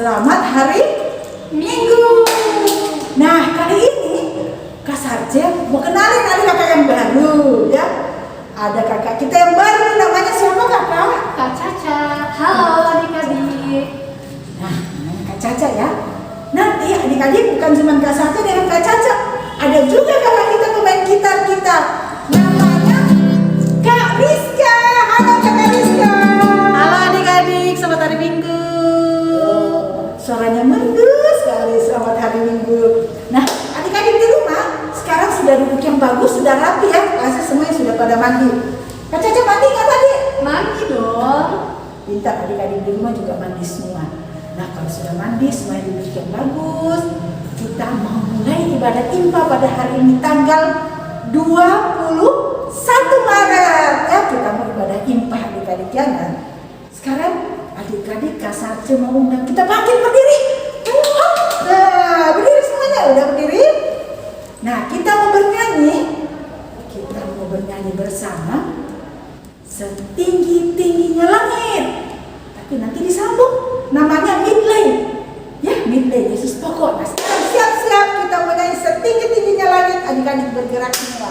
Selamat hari Minggu. Nah, kali ini Kak Sarje mau kenalin kakak yang baru ya. Ada kakak kita yang baru, namanya siapa kakak? Kak Caca. Halo adik-adik. Nah, namanya Kak Caca ya. Nanti adik-adik bukan cuma Kak Satu dengan Kak Caca, ada juga kakak kita pemain gitar kita. Namanya Kak Rizka. Halo Kak Rizka. Halo adik-adik, selamat hari Minggu. Suaranya merdu sekali, selamat hari Minggu. Nah, adik-adik di rumah sekarang sudah duduk yang bagus, sudah rapi ya. Pasti semuanya sudah pada mandi. Kak Caca mandi nggak tadi? Mandi dong. Pintar, adik-adik di rumah juga mandi semua. Nah, kalau sudah mandi, semuanya duduk yang bagus, kita mau mulai ibadah Impa pada hari ini tanggal 21 Maret ya. Kita mau ibadah Impa adik-adik ya. Nah, sekarang adik-adik Kak Sarce mau undang kita bangkit berdiri. Nah, berdiri semuanya, udah berdiri. Nah, kita mau bernyanyi bersama setinggi-tingginya langit. Tapi nanti disambung, namanya Midlay. Ya, Midlay Yesus pokok. Nah, sekarang siap-siap kita mau nyanyi setinggi-tingginya langit. Adik-adik bergerak semua.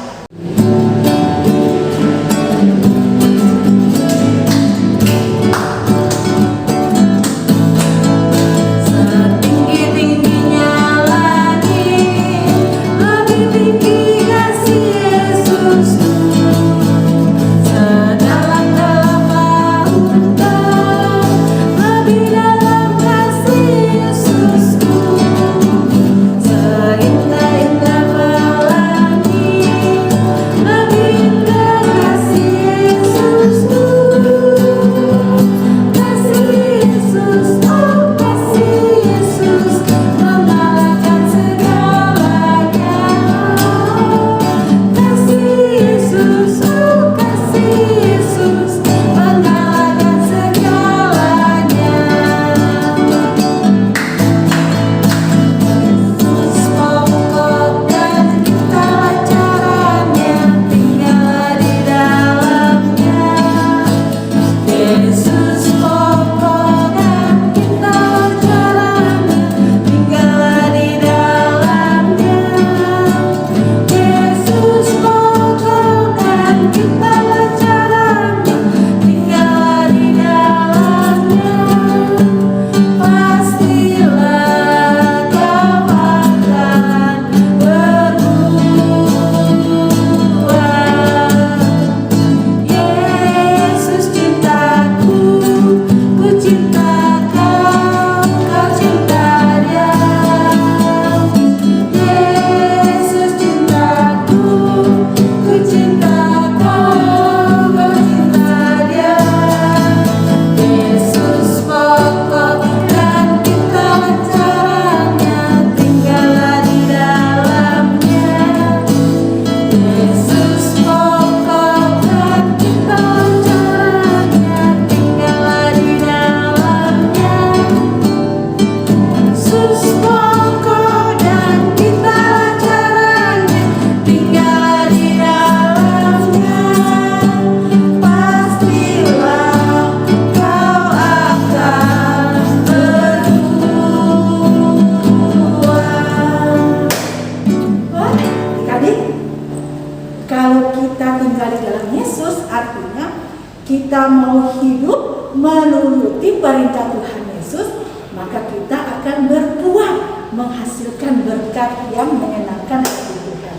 Kita mau hidup menuruti perintah Tuhan Yesus, maka kita akan berbuah, menghasilkan berkat yang menyenangkan hati Tuhan.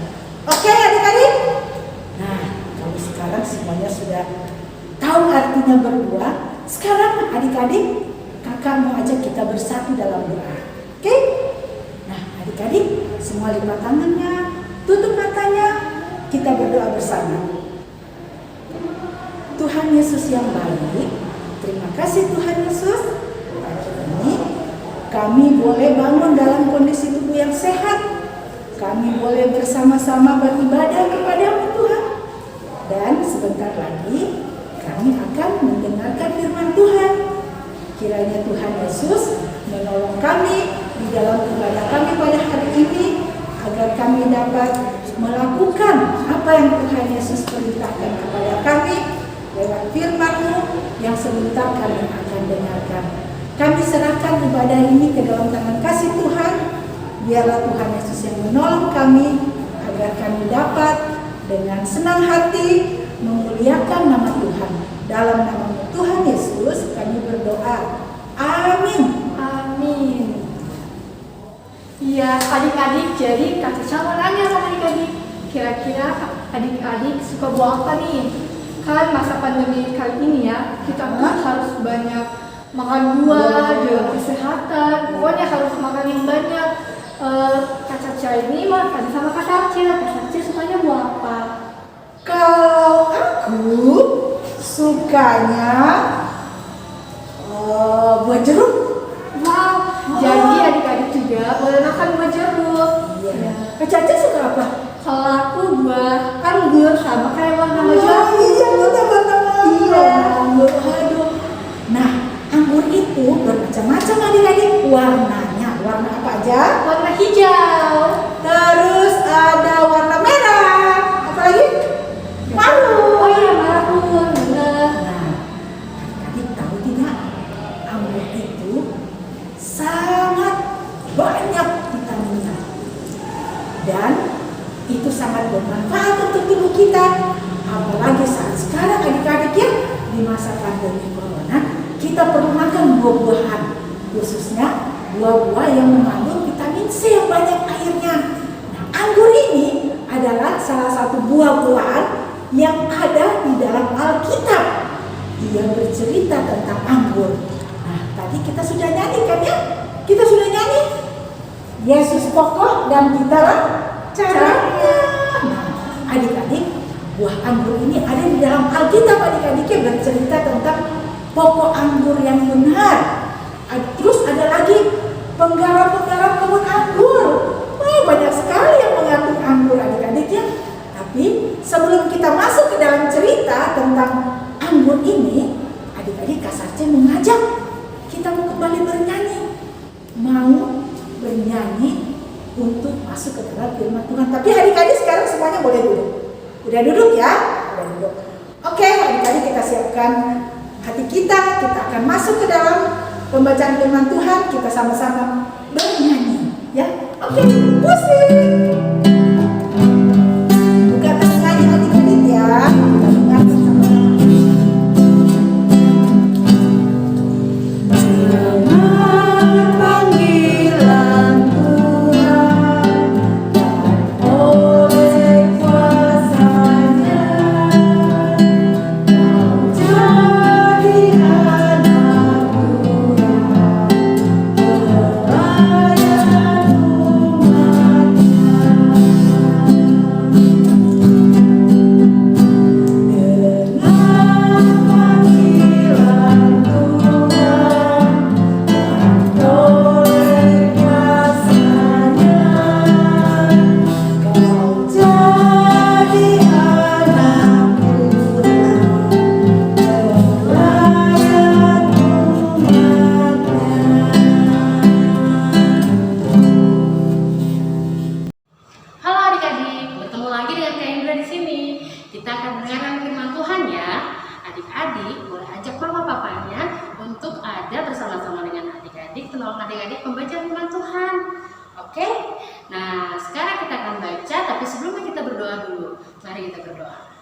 Oke adik-adik? Nah, kalau sekarang semuanya sudah tahu artinya berbuah, sekarang adik-adik, kakak mau ajak kita bersatu dalam doa. Oke? Nah, adik-adik, semua lipat tangannya, tutup matanya, kita berdoa bersama. Tuhan Yesus yang baik, terima kasih Tuhan Yesus. Pagi ini kami boleh bangun dalam kondisi tubuh yang sehat. Kami boleh bersama-sama beribadah kepada-Mu Tuhan. Dan sebentar lagi kami akan mendengarkan firman Tuhan. Kiranya Tuhan Yesus menolong kami di dalam ibadah kami pada hari ini, agar kami dapat melakukan apa yang Tuhan Yesus perintahkan kepada kami lewat firman-Mu yang sebentar kami akan dengarkan. kami serahkan ibadah ini ke dalam tangan kasih Tuhan. Biarlah Tuhan Yesus yang menolong kami agar kami dapat dengan senang hati memuliakan nama Tuhan. Dalam nama Tuhan Yesus kami berdoa. Amin. Amin. Iya, adik-adik, jadi Kak Caca mau nanya sama adik-adik, kira-kira adik-adik suka buah apa nih? Kan masa pandemi kali ini ya, kita harus banyak makan buah, jaga kesehatan, pokoknya harus makan yang banyak. Kak Caca ini mau tanya sama Kak Caca sukanya buah apa? Kalau aku sukanya buah jeruk. Wow, jadi adik-adik juga boleh makan buah jeruk. Iya. Kak Caca suka apa? Kalau aku buah anggur sama kayak warna jeruk. Iya, warna-warna. Iya. Anggur, aduh. Nah, anggur itu bermacam-macam adik-adik warnanya. Warna apa aja? Warna hijau. Terus ada warna merah. Apa lagi? Marun. Oh iya, marun. Bener. Nah, adik-adik tahu tidak? Anggur itu sangat banyak vitaminnya. Dan itu sangat bermanfaat untuk tubuh kita. Apalagi saat sekarang adik-adik ya, di masa pandemi corona, kita perlu makan buah-buahan, khususnya buah-buah yang mengandung vitamin C yang banyak airnya. Nah, anggur ini adalah salah satu buah-buahan yang ada di dalam Alkitab. Dia bercerita tentang anggur. Nah, tadi kita sudah nyanyi kan ya? Kita sudah nyanyi. Yesus pokok dan kita lah caranya. Nah, adik-adik, buah anggur ini ada di dalam Alkitab. Adik-adiknya bercerita tentang pokok anggur yang benar. Terus ada lagi penggarap-penggarap kebun anggur. Wah, banyak sekali yang mengandung anggur adik-adik ya. Tapi sebelum kita masuk ke dalam cerita tentang anggur ini, adik-adik Kak Sarce mengajak kita mau kembali bernyanyi. Mau bernyanyi untuk masuk ke dalam firman Tuhan. Tapi adik-adik sekarang semuanya boleh duduk. Udah duduk ya? Udah duduk. Oke, adik-adik kita siapkan hati kita. Kita akan masuk ke dalam pembacaan firman Tuhan. Kita sama-sama bernyanyi. Ya, oke, musik. Bukan nyanyi adik-adik ya. Kita dengar sama-sama. Adik-adik membaca firman Tuhan. Oke? Nah, sekarang kita akan baca, tapi sebelumnya kita berdoa dulu. Mari kita berdoa.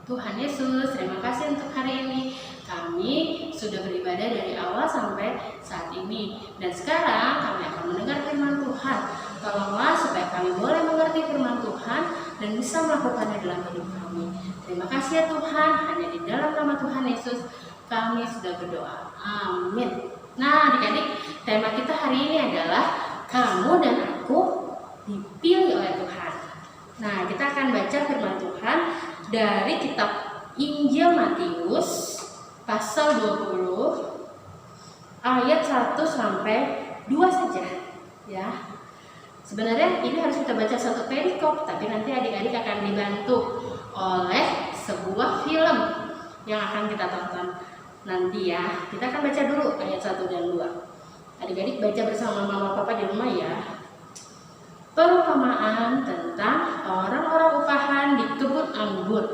Tuhan Yesus, terima kasih untuk hari ini. Kami sudah beribadah dari awal sampai saat ini. Dan sekarang kami akan mendengar firman Tuhan. Tolonglah supaya kami boleh mengerti firman Tuhan dan bisa melakukannya dalam hidup kami. Terima kasih ya Tuhan. Hanya di dalam nama Tuhan Yesus kami sudah berdoa. Amin. Nah, adik-adik, tema kita hari ini adalah kamu dan aku dipilih oleh Tuhan. Nah, kita akan baca firman Tuhan dari kitab Injil Matius pasal 20 ayat 1 sampai 2 saja ya. Sebenarnya ini harus kita baca satu perikop, tapi nanti adik-adik akan dibantu oleh sebuah film yang akan kita tonton nanti ya. Kita akan baca dulu ayat 1 dan 2. Adik-adik baca bersama mama papa di rumah ya. Perumpamaan tentang orang-orang upahan di kebun anggur.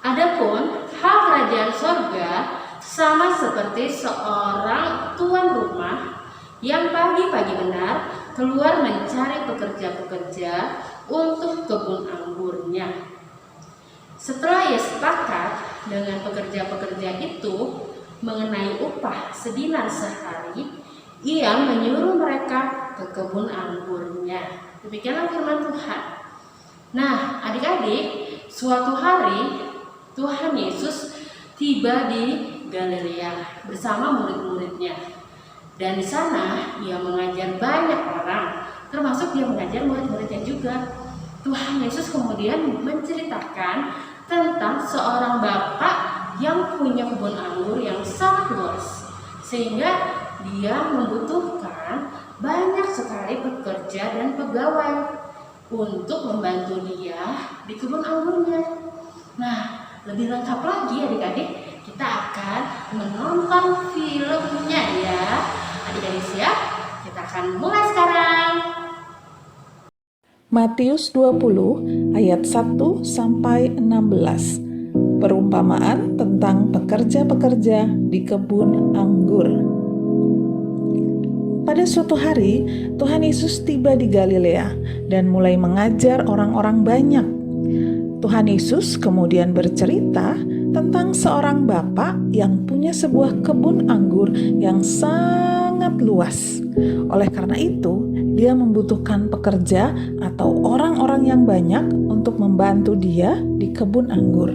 Adapun hal kerajaan sorga sama seperti seorang tuan rumah yang pagi-pagi benar keluar mencari pekerja-pekerja untuk kebun anggurnya. Setelah ia sepakat dengan pekerja-pekerja itu mengenai upah sedinar sehari, ia menyuruh mereka ke kebun anggurnya. Demikianlah firman Tuhan. Nah, adik-adik, suatu hari Tuhan Yesus tiba di Galilea bersama murid-muridnya. Dan di sana ia mengajar banyak orang, termasuk dia mengajar murid-muridnya juga. Tuhan Yesus kemudian menceritakan tentang seorang bapak yang punya kebun anggur yang sangat luas, sehingga dia membutuhkan banyak sekali pekerja dan pegawai untuk membantu dia di kebun anggurnya. Nah, lebih lengkap lagi adik-adik, kita akan menonton filmnya ya. Adik-adik siap? Kita akan mulai sekarang. Matius 20 ayat 1 sampai 16. Perumpamaan tentang pekerja-pekerja di kebun anggur. Pada suatu hari, Tuhan Yesus tiba di Galilea dan mulai mengajar orang-orang banyak. Tuhan Yesus kemudian bercerita tentang seorang bapak yang punya sebuah kebun anggur yang sangat luas. Oleh karena itu, dia membutuhkan pekerja atau orang-orang yang banyak untuk membantu dia di kebun anggur.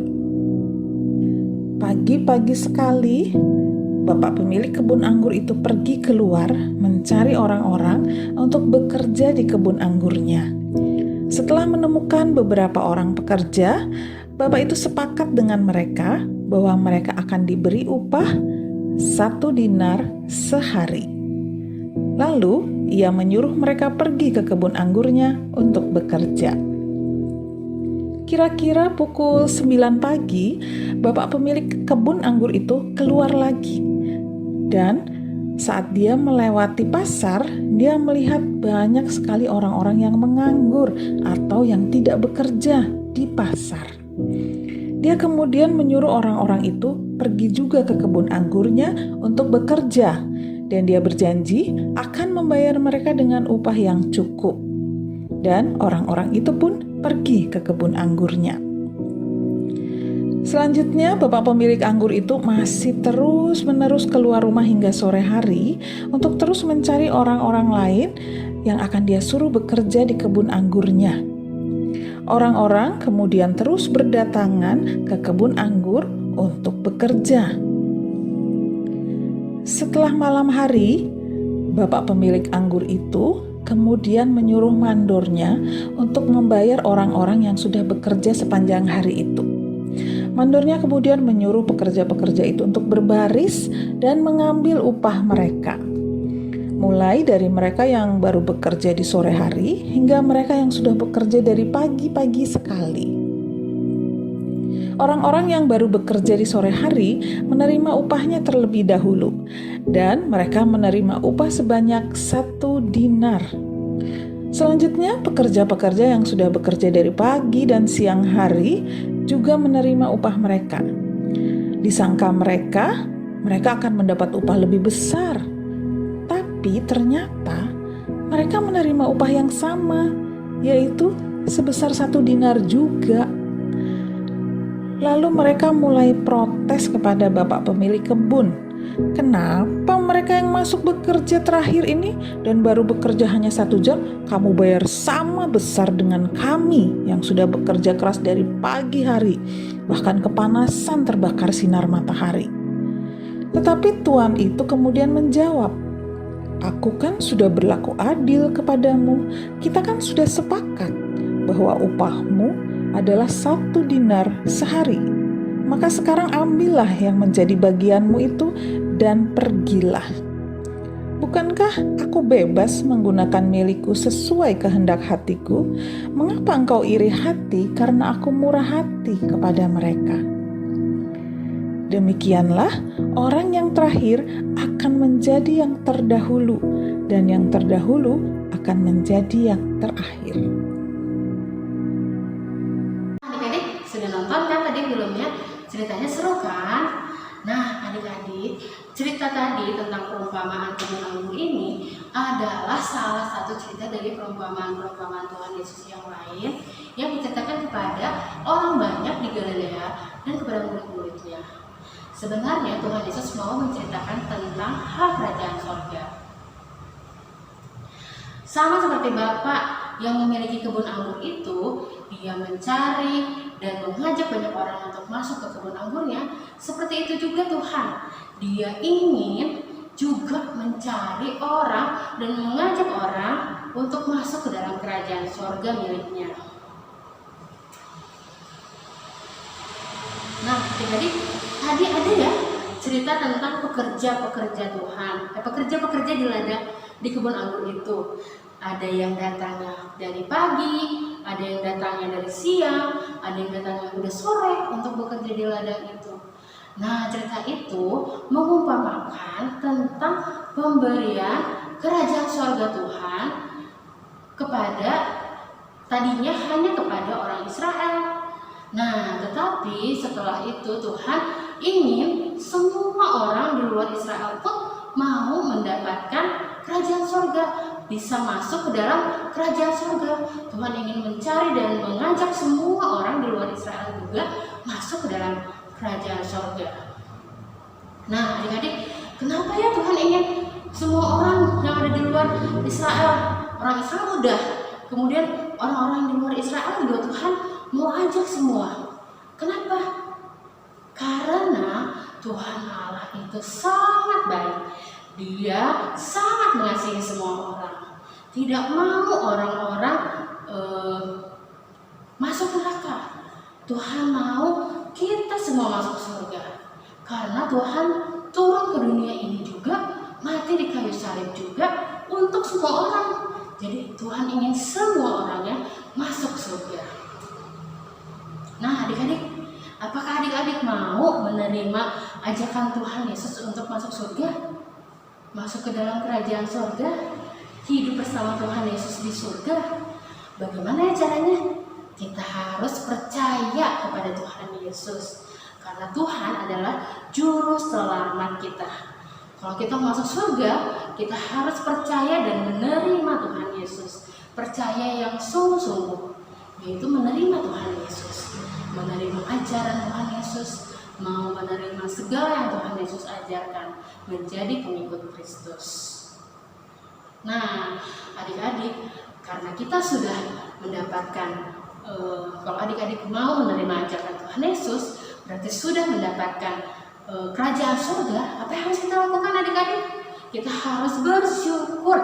Pagi-pagi sekali, bapak pemilik kebun anggur itu pergi keluar mencari orang-orang untuk bekerja di kebun anggurnya. Setelah menemukan beberapa orang pekerja, bapak itu sepakat dengan mereka bahwa mereka akan diberi upah 1 dinar sehari. Lalu, ia menyuruh mereka pergi ke kebun anggurnya untuk bekerja. Kira-kira pukul 9 pagi, bapak pemilik kebun anggur itu keluar lagi. Dan saat dia melewati pasar, dia melihat banyak sekali orang-orang yang menganggur atau yang tidak bekerja di pasar. Dia kemudian menyuruh orang-orang itu pergi juga ke kebun anggurnya untuk bekerja. Dan dia berjanji akan membayar mereka dengan upah yang cukup. Dan orang-orang itu pun pergi ke kebun anggurnya. Selanjutnya, bapak pemilik anggur itu masih terus-menerus keluar rumah hingga sore hari untuk terus mencari orang-orang lain yang akan dia suruh bekerja di kebun anggurnya. Orang-orang kemudian terus berdatangan ke kebun anggur untuk bekerja. Setelah malam hari, bapak pemilik anggur itu kemudian menyuruh mandornya untuk membayar orang-orang yang sudah bekerja sepanjang hari itu. Mandornya kemudian menyuruh pekerja-pekerja itu untuk berbaris dan mengambil upah mereka. Mulai dari mereka yang baru bekerja di sore hari hingga mereka yang sudah bekerja dari pagi-pagi sekali. Orang-orang yang baru bekerja di sore hari menerima upahnya terlebih dahulu, dan mereka menerima upah sebanyak 1 dinar. Selanjutnya, pekerja-pekerja yang sudah bekerja dari pagi dan siang hari juga menerima upah mereka. Disangka mereka akan mendapat upah lebih besar, tapi ternyata mereka menerima upah yang sama, yaitu sebesar 1 dinar juga. Lalu mereka mulai protes kepada bapak pemilik kebun. Kenapa mereka yang masuk bekerja terakhir ini dan baru bekerja hanya 1 jam, kamu bayar sama besar dengan kami yang sudah bekerja keras dari pagi hari, bahkan kepanasan terbakar sinar matahari. Tetapi tuan itu kemudian menjawab, aku kan sudah berlaku adil kepadamu. Kita kan sudah sepakat bahwa upahmu adalah 1 dinar sehari. Maka sekarang ambillah yang menjadi bagianmu itu dan pergilah. Bukankah aku bebas menggunakan milikku sesuai kehendak hatiku? Mengapa engkau iri hati karena aku murah hati kepada mereka? Demikianlah orang yang terakhir akan menjadi yang terdahulu, dan yang terdahulu akan menjadi yang terakhir. Adik-adik sudah nonton kan tadi filmnya? Ceritanya seru kan? Nah, adik-adik, cerita tadi tentang perumpamaan kebun anggur ini adalah salah satu cerita dari perumpamaan-perumpamaan Tuhan Yesus yang lain yang diceritakan kepada orang banyak di Galilea dan kepada murid-muridnya. Sebenarnya Tuhan Yesus mau menceritakan tentang hal kerajaan sorga. Sama seperti Bapak yang memiliki kebun anggur itu, dia mencari dan mengajak banyak orang untuk masuk ke kebun anggurnya. Seperti itu juga Tuhan, dia ingin juga mencari orang dan mengajak orang untuk masuk ke dalam kerajaan sorga miliknya. Nah, jadi tadi ada ya cerita tentang pekerja-pekerja Tuhan, pekerja-pekerja di ladang di kebun anggur itu. Ada yang datangnya dari pagi, ada yang datangnya dari siang, ada yang datangnya udah sore untuk bekerja di ladang itu. Nah, cerita itu mengumpamakan tentang pemberian kerajaan sorga Tuhan kepada tadinya hanya kepada orang Israel. Nah, tetapi setelah itu Tuhan ingin semua orang di luar Israel pun mau mendapatkan kerajaan sorga, bisa masuk ke dalam kerajaan sorga. Tuhan ingin mencari dan mengajak semua orang di luar Israel juga masuk ke dalam kerajaan sorga. Nah, adik-adik, kenapa ya Tuhan ingin semua orang yang ada di luar Israel, orang Israel udah, kemudian orang-orang di luar Israel juga Tuhan mau ajak semua. Kenapa? Karena Tuhan Allah itu sangat baik. Dia sangat mengasihi semua orang. Tidak mau orang-orang masuk neraka. Tuhan mau kita semua masuk surga. Karena Tuhan turun ke dunia ini juga, mati di kayu salib juga untuk semua orang. Jadi Tuhan ingin semua orangnya masuk surga. Nah, adik-adik, apakah adik-adik mau menerima ajakan Tuhan Yesus untuk masuk surga? Masuk ke dalam kerajaan surga, hidup bersama Tuhan Yesus di surga. Bagaimana ya caranya? Kita harus percaya kepada Tuhan Yesus, karena Tuhan adalah juru selamat kita. Kalau kita masuk surga, kita harus percaya dan menerima Tuhan Yesus. Percaya yang sungguh-sungguh, yaitu menerima Tuhan Yesus, menerima ajaran Tuhan Yesus, mau menerima segala yang Tuhan Yesus ajarkan, menjadi pengikut Kristus. Nah, adik-adik, karena kita sudah mendapatkan, kalau adik-adik mau menerima ajaran Tuhan Yesus, berarti sudah mendapatkan kerajaan surga. Apa yang harus kita lakukan, adik-adik? Kita harus bersyukur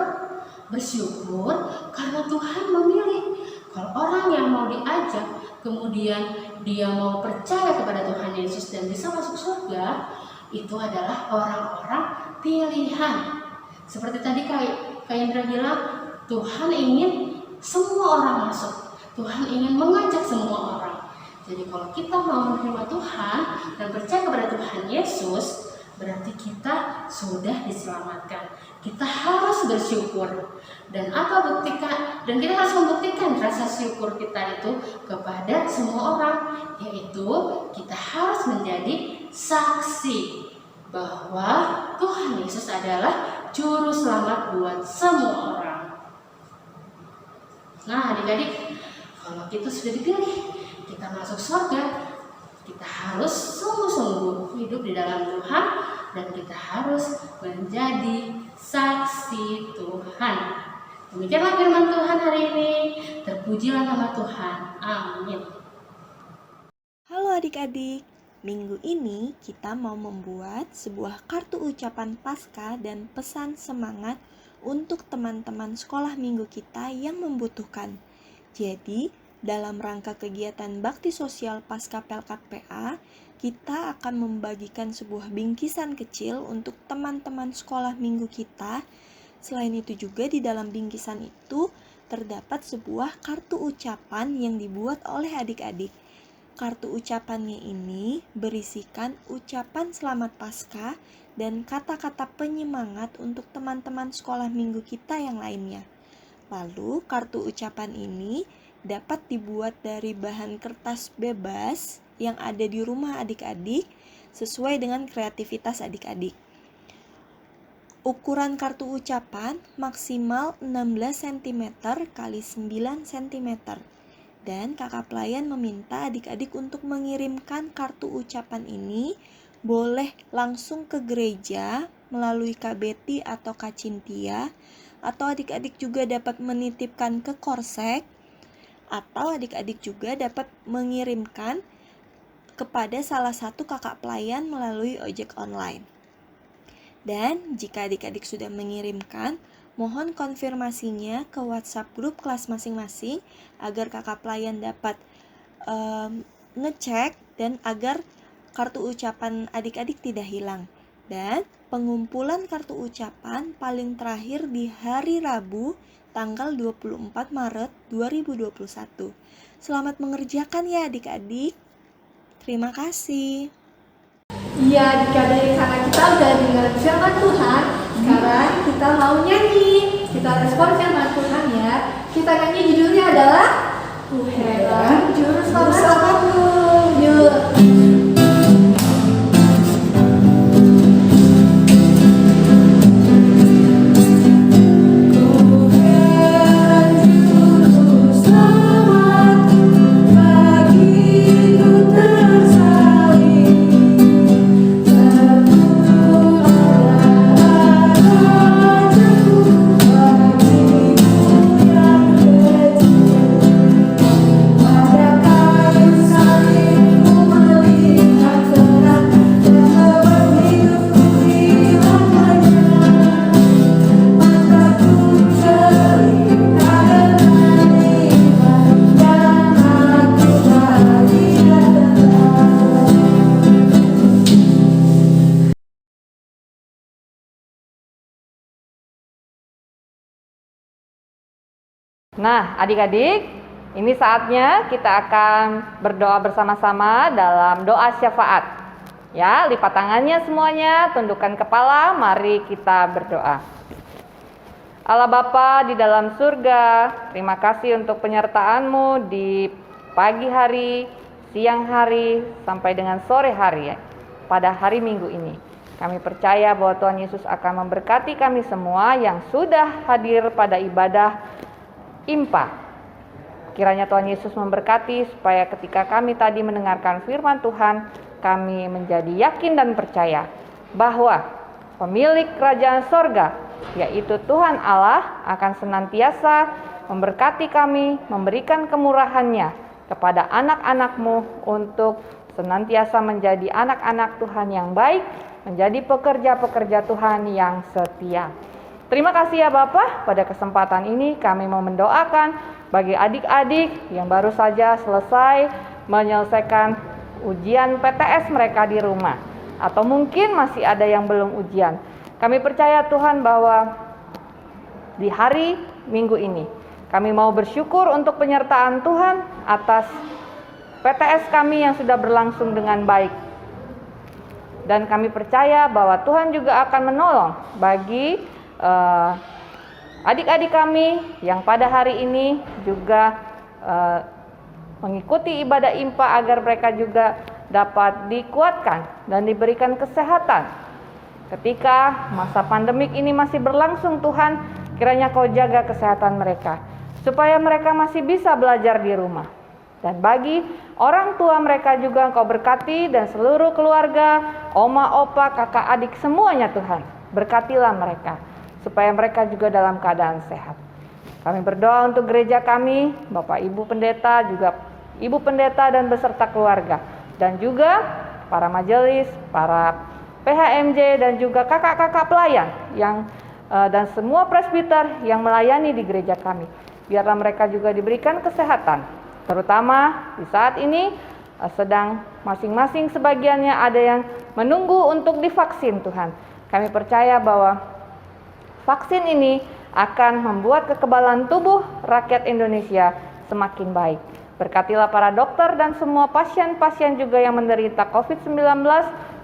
karena Tuhan memilih. Kalau orang yang mau diajak, kemudian dia mau percaya kepada Tuhan Yesus dan bisa masuk surga, itu adalah orang-orang pilihan. Seperti tadi Kak Indra bilang, Tuhan ingin semua orang masuk. Tuhan ingin mengajak semua orang. Jadi kalau kita mau menerima Tuhan dan percaya kepada Tuhan Yesus, berarti kita sudah diselamatkan. Kita harus bersyukur. Dan kita harus membuktikan rasa syukur kita itu kepada semua orang, yaitu kita harus menjadi saksi bahwa Tuhan Yesus adalah juru selamat buat semua orang. Nah, adik-adik, kalau kita sudah dipilih, kita masuk surga, kita harus sungguh-sungguh hidup di dalam Tuhan dan kita harus menjadi saksi Tuhan. Demikianlah firman Tuhan hari ini. Terpujilah nama Tuhan. Amin. Halo adik-adik, minggu ini kita mau membuat sebuah kartu ucapan Paskah dan pesan semangat untuk teman-teman sekolah minggu kita yang membutuhkan. Jadi, dalam rangka kegiatan bakti sosial Paskah Pelkat PA, kita akan membagikan sebuah bingkisan kecil untuk teman-teman sekolah minggu kita. Selain itu juga di dalam bingkisan itu terdapat sebuah kartu ucapan yang dibuat oleh adik-adik. Kartu ucapannya ini berisikan ucapan selamat Paskah dan kata-kata penyemangat untuk teman-teman sekolah minggu kita yang lainnya. Lalu kartu ucapan ini dapat dibuat dari bahan kertas bebas yang ada di rumah adik-adik sesuai dengan kreativitas adik-adik. Ukuran kartu ucapan maksimal 16 cm x 9 cm. Dan kakak pelayan meminta adik-adik untuk mengirimkan kartu ucapan ini boleh langsung ke gereja melalui Kak Betty atau Kak Cintia, atau adik-adik juga dapat menitipkan ke Korsek, atau adik-adik juga dapat mengirimkan kepada salah satu kakak pelayan melalui ojek online. Dan jika adik-adik sudah mengirimkan, mohon konfirmasinya ke WhatsApp grup kelas masing-masing agar kakak pelayan dapat ngecek dan agar kartu ucapan adik-adik tidak hilang. Dan pengumpulan kartu ucapan paling terakhir di hari Rabu tanggal 24 Maret 2021. Selamat mengerjakan ya adik-adik. Terima kasih. Iya adik-adik, karena kita udah dengar firman Tuhan, sekarang kita mau nyanyi. Kita respon firman Tuhan ya. Kita nyanyi judulnya adalah Ku Heran Juru Selamatku. Yuk. Nah, adik-adik, ini saatnya kita akan berdoa bersama-sama dalam doa syafaat. Ya, lipat tangannya semuanya, tundukkan kepala, mari kita berdoa. Allah Bapa di dalam surga, terima kasih untuk penyertaan-Mu di pagi hari, siang hari, sampai dengan sore hari ya, pada hari Minggu ini. Kami percaya bahwa Tuhan Yesus akan memberkati kami semua yang sudah hadir pada ibadah IMPA. Kiranya Tuhan Yesus memberkati supaya ketika kami tadi mendengarkan firman Tuhan, kami menjadi yakin dan percaya bahwa pemilik kerajaan sorga, yaitu Tuhan Allah, akan senantiasa memberkati kami, memberikan kemurahan-Nya kepada anak-anak-Mu untuk senantiasa menjadi anak-anak Tuhan yang baik, menjadi pekerja-pekerja Tuhan yang setia. Terima kasih ya Bapak, pada kesempatan ini kami mau mendoakan bagi adik-adik yang baru saja selesai menyelesaikan ujian PTS mereka di rumah, atau mungkin masih ada yang belum ujian. Kami percaya Tuhan bahwa di hari Minggu ini kami mau bersyukur untuk penyertaan Tuhan atas PTS kami yang sudah berlangsung dengan baik. Dan kami percaya bahwa Tuhan juga akan menolong bagi adik-adik kami yang pada hari ini juga mengikuti ibadah IMPA agar mereka juga dapat dikuatkan dan diberikan kesehatan. Ketika masa pandemik ini masih berlangsung, Tuhan, kiranya Kau jaga kesehatan mereka supaya mereka masih bisa belajar di rumah. Dan bagi orang tua mereka juga Engkau berkati, dan seluruh keluarga, oma, opa, kakak, adik, semuanya Tuhan. Berkatilah mereka supaya mereka juga dalam keadaan sehat. Kami berdoa untuk gereja kami, Bapak Ibu Pendeta, juga Ibu Pendeta dan beserta keluarga, dan juga para majelis, para PHMJ, dan juga kakak-kakak pelayan yang dan semua presbiter yang melayani di gereja kami. Biarlah mereka juga diberikan kesehatan, terutama di saat ini sedang masing-masing sebagiannya ada yang menunggu untuk divaksin Tuhan. Kami percaya bahwa vaksin ini akan membuat kekebalan tubuh rakyat Indonesia semakin baik. Berkatilah para dokter dan semua pasien-pasien juga yang menderita COVID-19,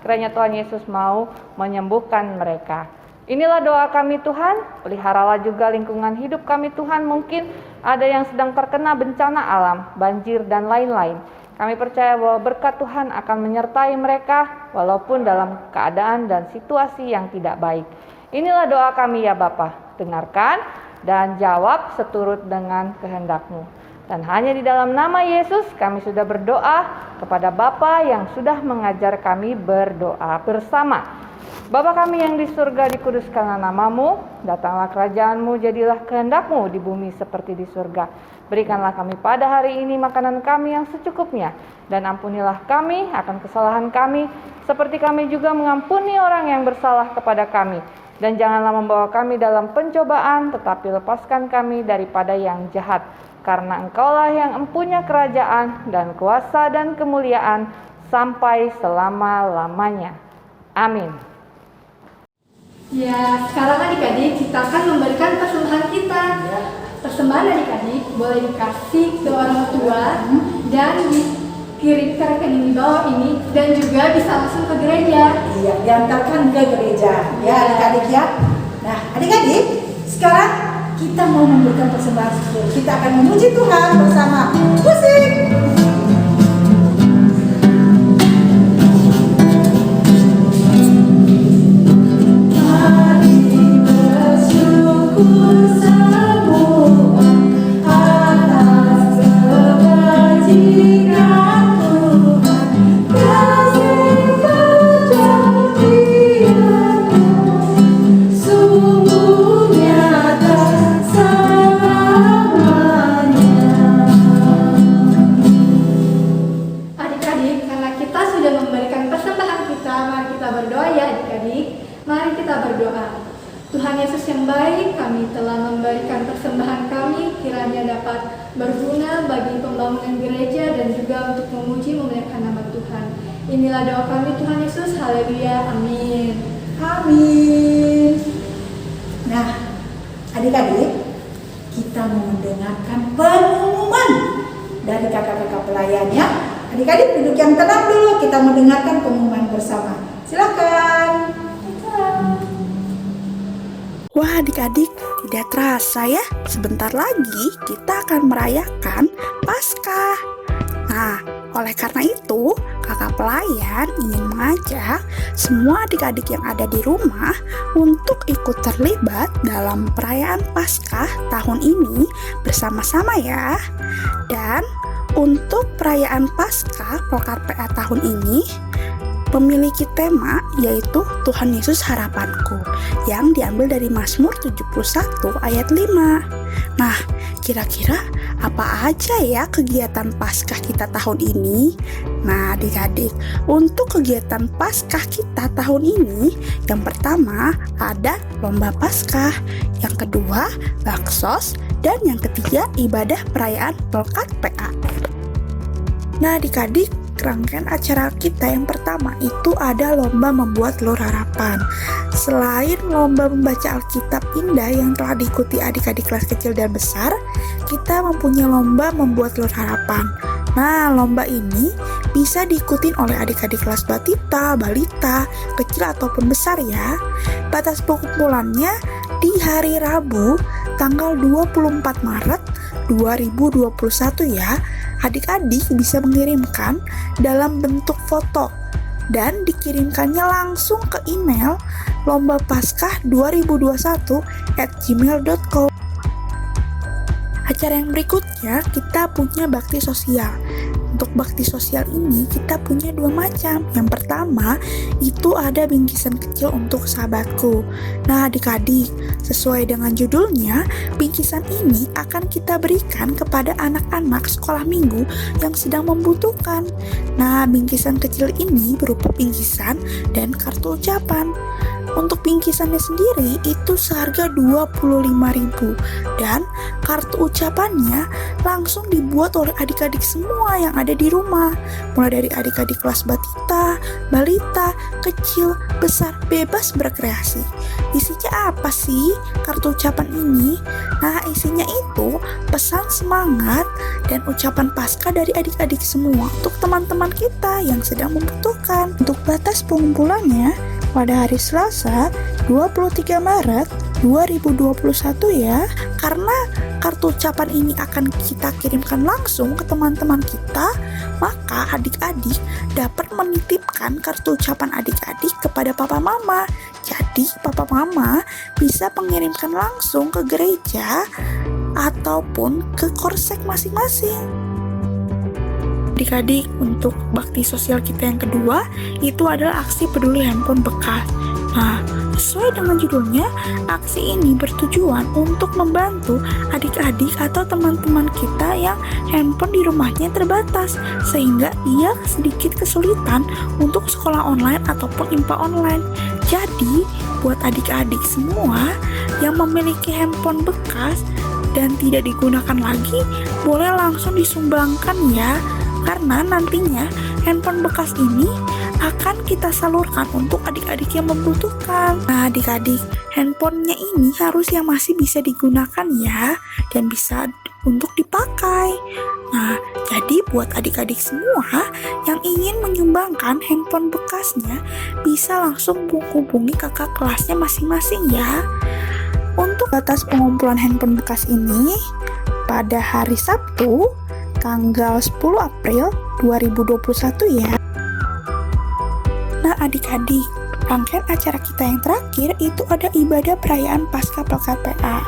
kiranya Tuhan Yesus mau menyembuhkan mereka. Inilah doa kami Tuhan, peliharalah juga lingkungan hidup kami Tuhan. Mungkin ada yang sedang terkena bencana alam, banjir dan lain-lain. Kami percaya bahwa berkat Tuhan akan menyertai mereka walaupun dalam keadaan dan situasi yang tidak baik. Inilah doa kami ya Bapa, dengarkan dan jawab seturut dengan kehendak-Mu. Dan hanya di dalam nama Yesus kami sudah berdoa kepada Bapa yang sudah mengajar kami berdoa bersama. Bapa kami yang di surga, dikuduskanlah nama-Mu, datanglah kerajaan-Mu, jadilah kehendak-Mu di bumi seperti di surga. Berikanlah kami pada hari ini makanan kami yang secukupnya, dan ampunilah kami akan kesalahan kami, seperti kami juga mengampuni orang yang bersalah kepada kami. Dan janganlah membawa kami dalam pencobaan, tetapi lepaskan kami daripada yang jahat. Karena Engkaulah yang empunya kerajaan dan kuasa dan kemuliaan sampai selama-lamanya. Amin. Ya, sekarang adik-adik kita akan memberikan persembahan kita. Persembahan adik-adik boleh dikasih ke orang tua dan dikirim ke rekening di bawah ini, dan juga bisa langsung ke gereja. Iya, diantarkan ke gereja. Ya adik-adik ya. Nah adik-adik, sekarang kita mau memberikan persembahan syukur. Kita akan memuji Tuhan bersama. Musik. Tuhan Yesus yang baik, kami telah memberikan persembahan kami, kiranya dapat berguna bagi pembangunan gereja dan juga untuk memuji memuliakan nama Tuhan. Inilah doa kami Tuhan Yesus, haleluya, amin. Amin. Nah, adik-adik, kita mau mendengarkan pengumuman dari kakak-kakak pelayannya. Adik-adik duduk yang tenang dulu, kita mendengarkan pengumuman bersama. Silakan. Wah adik-adik, tidak terasa ya, sebentar lagi kita akan merayakan Paskah. Nah, oleh karena itu, kakak pelayan ingin mengajak semua adik-adik yang ada di rumah untuk ikut terlibat dalam perayaan Paskah tahun ini bersama-sama ya. Dan untuk perayaan Paskah Pelkar PA tahun ini, memiliki tema yaitu Tuhan Yesus Harapanku yang diambil dari Mazmur 71 ayat 5. Nah, kira-kira apa aja ya kegiatan Paskah kita tahun ini? Nah, adik-adik, untuk kegiatan Paskah kita tahun ini, yang pertama ada lomba Paskah, yang kedua baksos, dan yang ketiga ibadah perayaan Pelkar PA. Nah, adik-adik, rangkaian acara kita yang pertama itu ada lomba membuat telur harapan. Selain lomba membaca Alkitab indah yang telah diikuti adik-adik kelas kecil dan besar, kita mempunyai lomba membuat telur harapan. Nah, lomba ini bisa diikuti oleh adik-adik kelas batita, balita, kecil ataupun besar ya. Batas pengumpulannya di hari Rabu tanggal 24 Maret 2021 ya. Adik-adik bisa mengirimkan dalam bentuk foto dan dikirimkannya langsung ke email lombapaskah2021@gmail.com. Acara yang berikutnya kita punya bakti sosial. Untuk bakti sosial ini kita punya dua macam. Yang pertama itu ada bingkisan kecil untuk sahabatku. Nah adik-adik, sesuai dengan judulnya, bingkisan ini akan kita berikan kepada anak-anak sekolah minggu yang sedang membutuhkan. Nah bingkisan kecil ini berupa bingkisan dan kartu ucapan. Untuk bingkisannya sendiri itu seharga 25.000 dan kartu ucapannya langsung dibuat oleh adik-adik semua yang ada di rumah, mulai dari adik-adik kelas batita, balita, kecil, besar, bebas berkreasi. Isinya apa sih kartu ucapan ini? Nah isinya itu pesan semangat dan ucapan Paskah dari adik-adik semua untuk teman-teman kita yang sedang membutuhkan. Untuk batas pengumpulannya pada hari Selasa 23 Maret 2021 ya. Karena kartu ucapan ini akan kita kirimkan langsung ke teman-teman kita, maka adik-adik dapat menitipkan kartu ucapan adik-adik kepada papa mama. Jadi papa mama bisa mengirimkan langsung ke gereja ataupun ke korsek masing-masing. Adik-adik, untuk bakti sosial kita yang kedua itu adalah aksi peduli handphone bekas. Nah, sesuai dengan judulnya, aksi ini bertujuan untuk membantu adik-adik atau teman-teman kita yang handphone di rumahnya terbatas, sehingga ia sedikit kesulitan untuk sekolah online ataupun IPA online. Jadi, buat adik-adik semua yang memiliki handphone bekas dan tidak digunakan lagi, boleh langsung disumbangkan ya, karena nantinya handphone bekas ini akan kita salurkan untuk adik-adik yang membutuhkan. Nah, adik-adik, handphonenya ini harus yang masih bisa digunakan ya, dan bisa untuk dipakai. Nah, jadi buat adik-adik semua yang ingin menyumbangkan handphone bekasnya, bisa langsung hubungi kakak kelasnya masing-masing ya. Untuk batas pengumpulan handphone bekas ini, pada hari Sabtu, tanggal 10 April 2021 ya. Nah, adik-adik, rangkaian acara kita yang terakhir itu ada ibadah perayaan Paskah Pekat PA.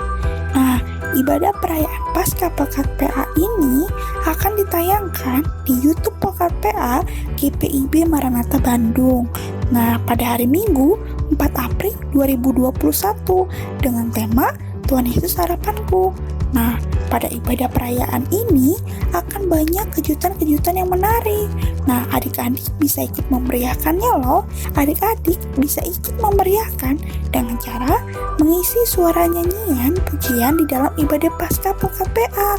Nah, ibadah perayaan Paskah Pekat PA ini akan ditayangkan di YouTube Pekat PA GPIB Maranatha Bandung. Nah, pada hari Minggu 4 April 2021 dengan tema Tuhan Yesus Harapanku. Nah, pada ibadah perayaan ini akan banyak kejutan-kejutan yang menarik. Nah, adik-adik bisa ikut memeriahkannya loh. Adik-adik bisa ikut memeriahkan dengan cara mengisi suara nyanyian pujian di dalam ibadah Paskah Pekat PA.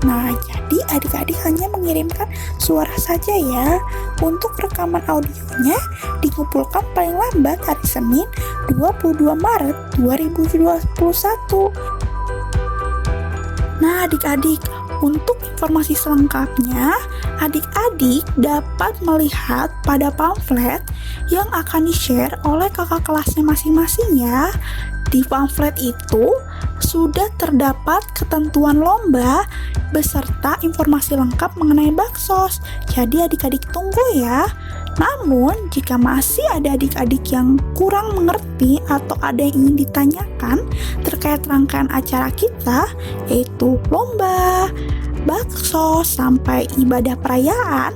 Nah, jadi adik-adik hanya mengirimkan suara saja ya. Untuk rekaman audionya dikumpulkan paling lambat hari Senin 22 Maret 2021. Nah, adik-adik, untuk informasi selengkapnya, adik-adik dapat melihat pada pamflet yang akan di-share oleh kakak kelasnya masing-masing ya. Di pamflet itu sudah terdapat ketentuan lomba beserta informasi lengkap mengenai baksos. Jadi adik-adik tunggu ya. Namun, jika masih ada adik-adik yang kurang mengerti atau ada yang ingin ditanyakan terkait rangkaian acara kita, yaitu lomba, bakso, sampai ibadah perayaan,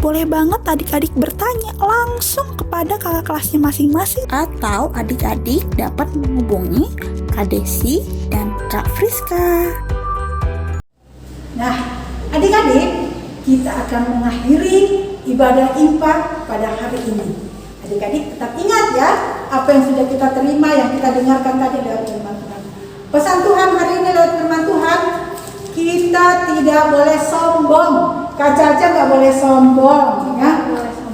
boleh banget adik-adik bertanya langsung kepada kakak kelasnya masing-masing, atau adik-adik dapat menghubungi Kak Desi dan Kak Friska. Nah, adik-adik, kita akan mengakhiri ibadah IPA pada hari ini. Adik-adik tetap ingat ya, apa yang sudah kita terima, yang kita dengarkan tadi lewat firman Tuhan. Pesan Tuhan hari ini lewat firman Tuhan, kita tidak boleh sombong. Kak Caca nggak boleh sombong ya.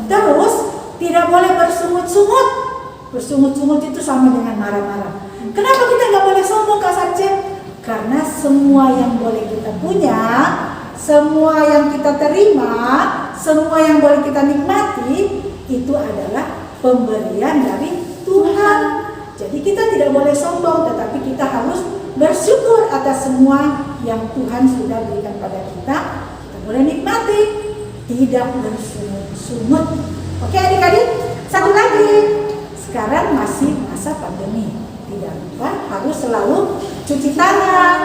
Terus tidak boleh bersungut-sungut. Bersungut-sungut itu sama dengan marah-marah. Kenapa kita nggak boleh sombong, Kak Caca? Karena semua yang boleh kita punya, semua yang kita terima, semua yang boleh kita nikmati, itu adalah pemberian dari Tuhan. Jadi kita tidak boleh sombong, tetapi kita harus bersyukur atas semua yang Tuhan sudah berikan pada kita. Kita boleh nikmati, tidak bersungut-sungut. Oke adik-adik, satu lagi. Sekarang masih masa pandemi. Tidak lupa harus selalu cuci tangan,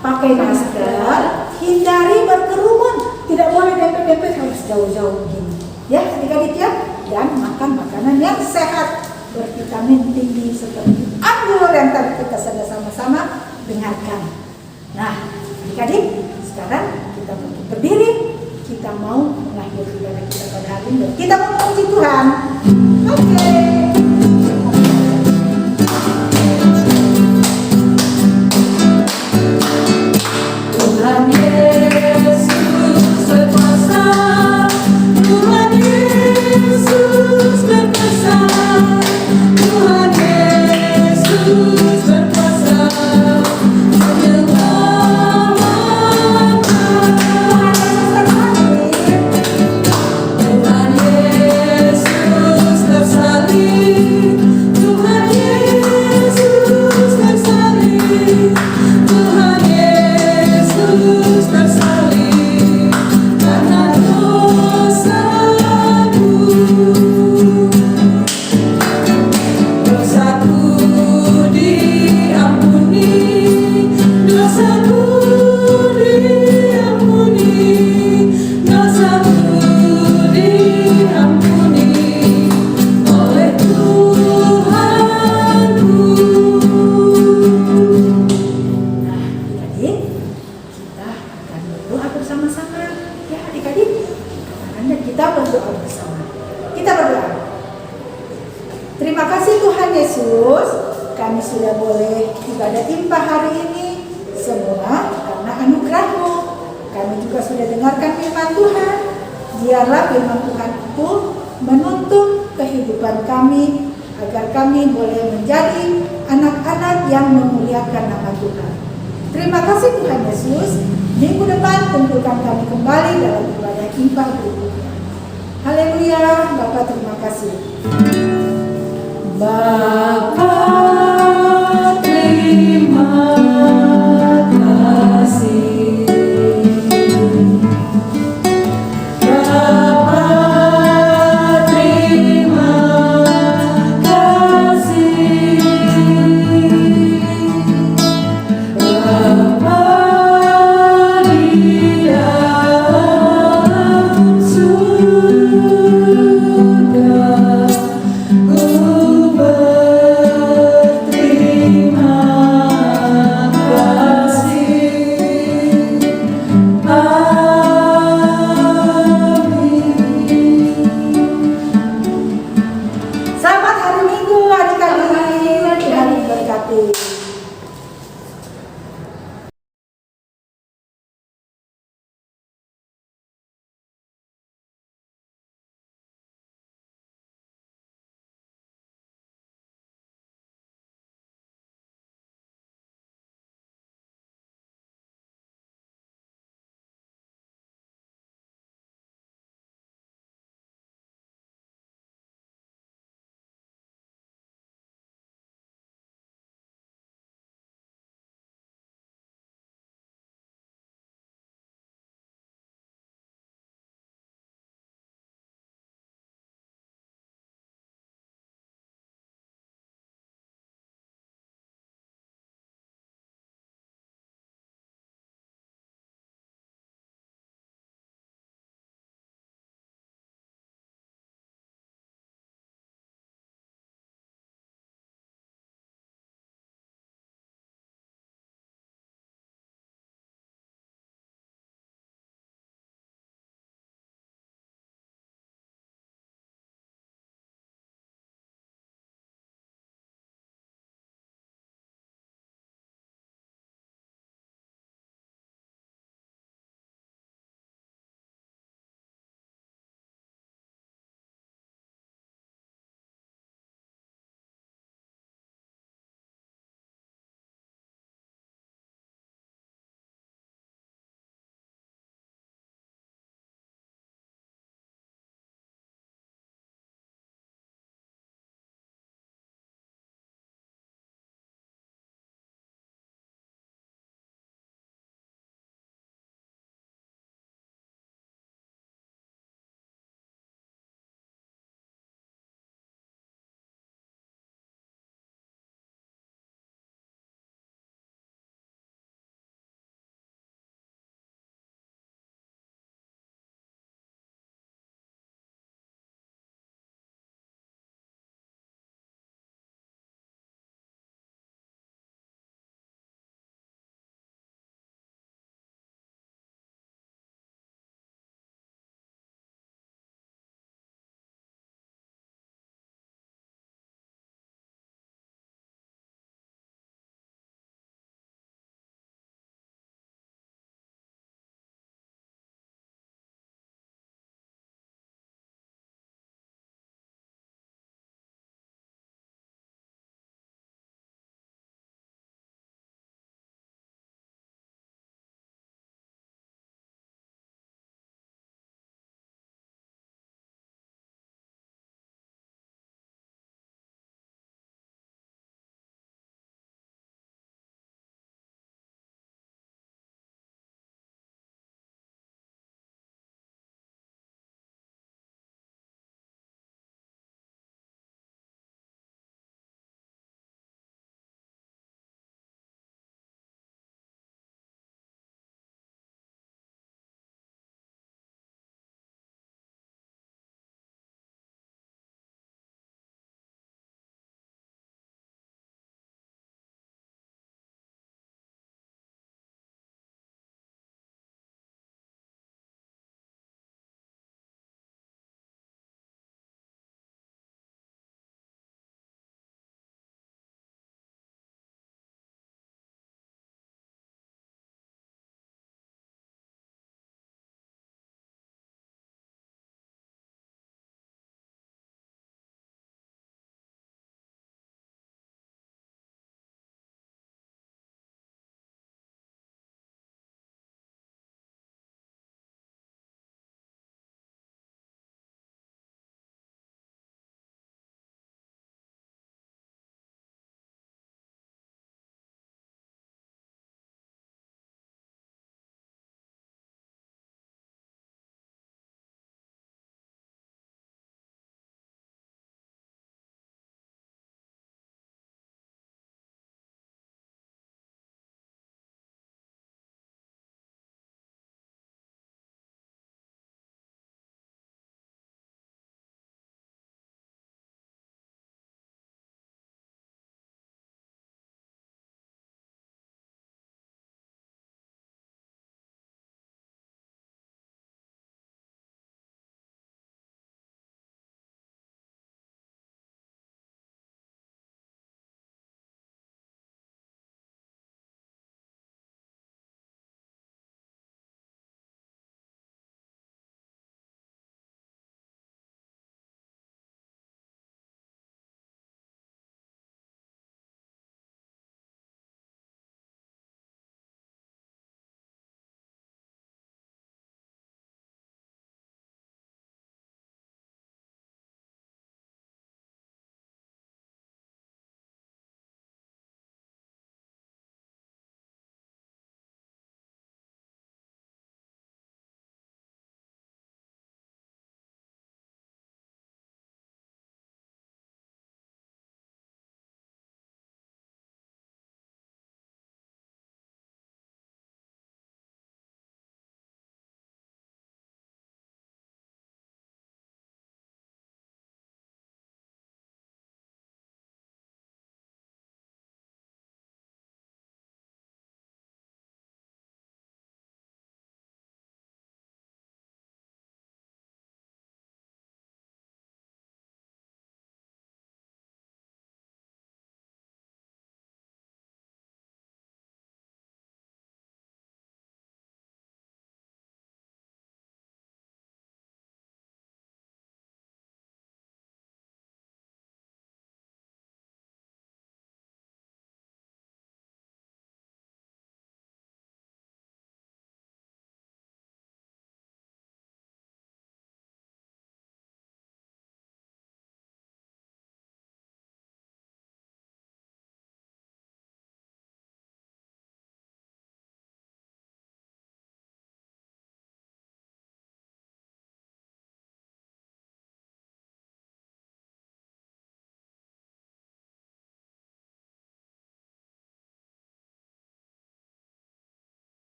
pakai masker, hindari berkerumun. Tidak boleh dempet-dempet, harus jauh-jauh begini. Ya adik-adik ya. Dan makan makanan yang sehat, bervitamin tinggi seperti anggur yang tadi kita sudah sama-sama dengarkan. Nah, adik-adik, sekarang kita berdiri, kita mau mengakhiri ibadah kita pada hari ini. Kita mau memuji Tuhan. Oke. Tuhan Yesus berkuasa, Tuhan Yesus berkuasa, Tuhan Yesus berkuasa, Tuhan Yesus tersalib. Tuhan Yesus, kami sudah boleh ibadah timpah hari ini. Semua karena anugerah-Mu. Kami juga sudah dengarkan firman Tuhan. Biarlah firman Tuhan itu menuntun kehidupan kami, agar kami boleh menjadi anak-anak yang memuliakan nama Tuhan. Terima kasih Tuhan Yesus. Minggu depan tentukan kami kembali dalam ibadah timpah berikutnya. Haleluya, Bapa terima kasih. Bapa terima kasih. Bapa terima kasih. Bapa di alam surga, ku berterima kasih. Amin. Selamat hari Minggu adik-adik. Tuhan memberkati.